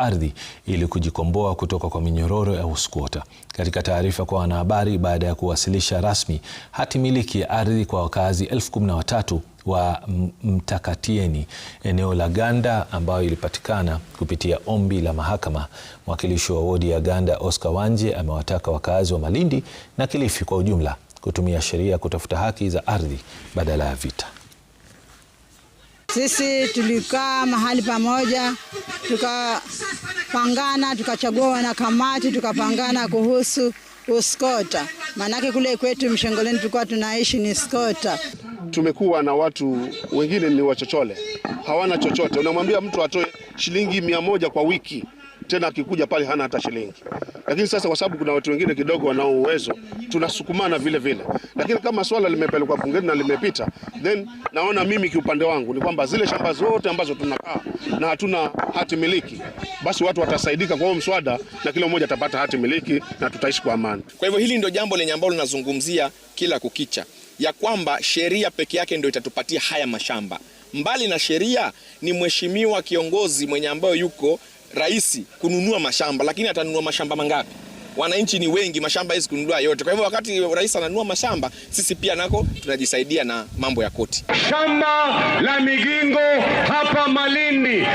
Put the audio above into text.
ardhi ili kujikomboa kutoka kwa minyororo ya uskwota. Katika taarifa kwa wanahabari baada ya kuwasilisha rasmi hati miliki ya ardhi kwa wakazi 13,000 wa Mtakatieni eneo la Ganda ambayo ilipatikana kupitia ombi la mahakama, mwakilishi wa wodi ya Ganda Oscar Wanje amewataka wakazi wa Malindi na Kilifi kwa ujumla kutumia sheria kutafuta haki za ardhi badala ya vita. Sisi tulikaa mahali pamoja, tukapangana, tukachagua wanakamati, tukapangana kuhusu uskota. Manake kule kwetu Mshengoleni tulikuwa tunaishi ni skota. Tumekuwa na watu wengine ni wachochole, hawana chochote. Unamwambia mtu atoe shilingi 100 kwa wiki, tena akikuja pale hana hata shilingi. Lakini sasa kwa sababu kuna watu wengine kidogo wanao uwezo, tunasukumana vile vile. Lakini kama swala limepelekwa bungeni na limepita, then naona mimi kiupande wangu ni kwamba zile shamba zote ambazo tunakaa na hatuna hati miliki, basi watu watasaidika kwa huo mswada na kila mmoja atapata hati miliki na tutaishi kwa amani. Kwa hivyo hili ndio jambo lenye ambalo linazungumzia kila kukicha, ya kwamba sheria peke yake ndio itatupatia haya mashamba. Mbali na sheria ni mheshimiwa kiongozi mwenye ambayo yuko rais kununua mashamba, lakini atanunua mashamba mangapi? Wananchi ni wengi, mashamba hizi kununua yote. Kwa hivyo wakati rais ananunua mashamba, sisi pia nako tunajisaidia na mambo ya koti. Shamba la Migingo hapa Malindi.